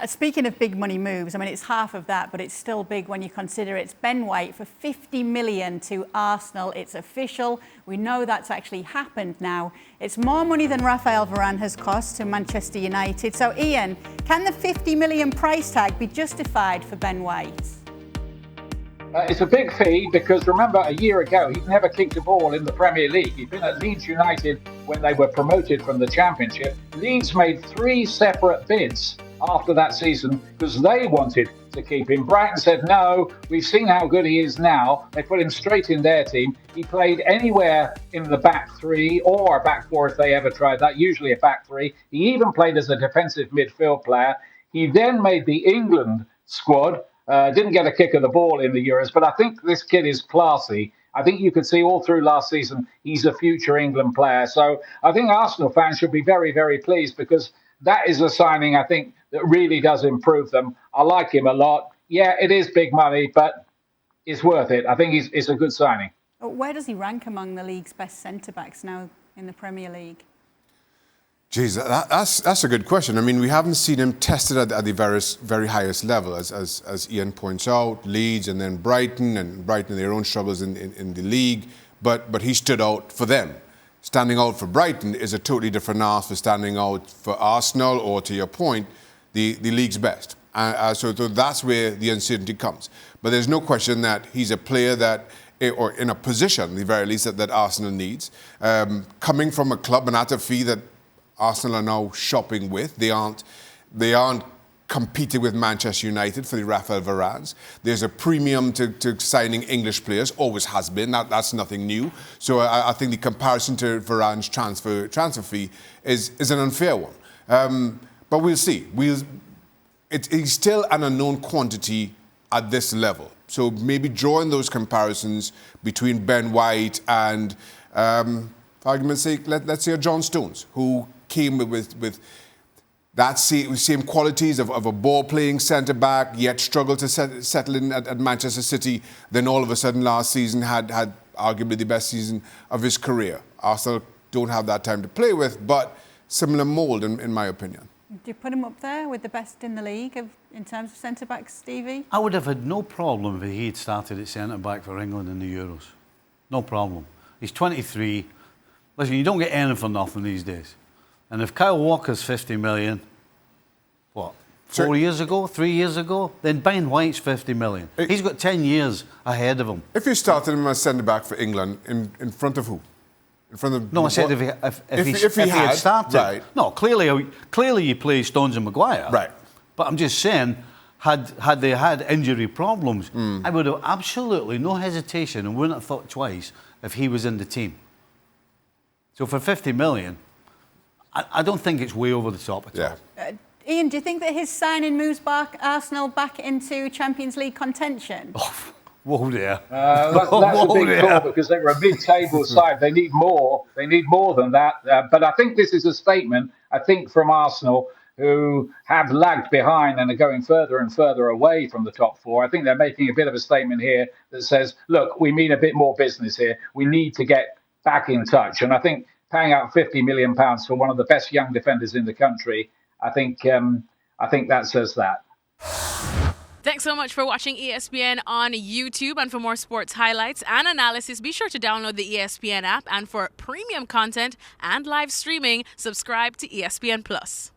Speaking of big money moves, I mean, it's half of that, but it's still big when you consider it's Ben White for 50 million to Arsenal. It's official. We know that's actually happened now. It's more money than Raphael Varane has cost to Manchester United. So, Ian, can the 50 million price tag be justified for Ben White? It's a big fee because, remember, a year ago, he'd never kicked a ball in the Premier League. He'd been at Leeds United when they were promoted from the Championship. Leeds made 3 separate bids after that season because they wanted to keep him. Brighton said, no, we've seen how good he is now. They put him straight in their team. He played anywhere in the back 3 or a back 4 if they ever tried that, usually a back 3. He even played as a defensive midfield player. He then made the England squad. Didn't get a kick of the ball in the Euros, but I think this kid is classy. I think you could see all through last season he's a future England player. So I think Arsenal fans should be very, very pleased because that is a signing, I think, that really does improve them. I like him a lot. Yeah, it is big money, but it's worth it. I think it's a good signing. Where does he rank among the league's best centre-backs now in the Premier League? Geez, that's a good question. I mean, we haven't seen him tested at the very highest level, as Ian points out, Leeds and then Brighton their own struggles in the league, but he stood out for them. Standing out for Brighton is a totally different ask for standing out for Arsenal or, to your point, the league's best. So that's where the uncertainty comes. But there's no question that he's a player that, or in a position, at the very least, that Arsenal needs. Coming from a club and at a fee that Arsenal are now shopping with. They aren't competing with Manchester United for the Raphael Varanes. There's a premium to signing English players, always has been. That's nothing new. So I think the comparison to Varane's transfer fee is an unfair one. But we'll see. He's still an unknown quantity at this level. So maybe drawing those comparisons between Ben White and, for argument's sake, let's say John Stones, who came with that same qualities of a ball-playing centre-back, yet struggled to settle in at Manchester City, then all of a sudden last season had arguably the best season of his career. Arsenal don't have that time to play with, but similar mould, in my opinion. Do you put him up there with the best in the league in terms of centre-backs, Stevie? I would have had no problem if he had started at centre-back for England in the Euros. No problem. He's 23. Listen, you don't get anything for nothing these days. And if Kyle Walker's 50 million, what, 4 years ago, 3 years ago, then Ben White's 50 million. He's got 10 years ahead of him. If you started him as centre-back for England, in front of who? In front of no, I said if he had started. Right. No, clearly you play Stones and Maguire. Right. But I'm just saying, had they had injury problems, I would have absolutely no hesitation and wouldn't have thought twice if he was in the team. So for 50 million, I don't think it's way over the top at all. Ian, do you think that his signing moves Arsenal back into Champions League contention? Oh, whoa there. That's a big call because they were a mid-table side. They need more. They need more than that. But I think this is a statement, I think, from Arsenal, who have lagged behind and are going further and further away from the top 4. I think they're making a bit of a statement here that says, look, we mean a bit more business here. We need to get back in touch. And I think paying out £50 million for one of the best young defenders in the country, I think that says that. Thanks so much for watching ESPN on YouTube. And for more sports highlights and analysis, be sure to download the ESPN app. And for premium content and live streaming, subscribe to ESPN Plus.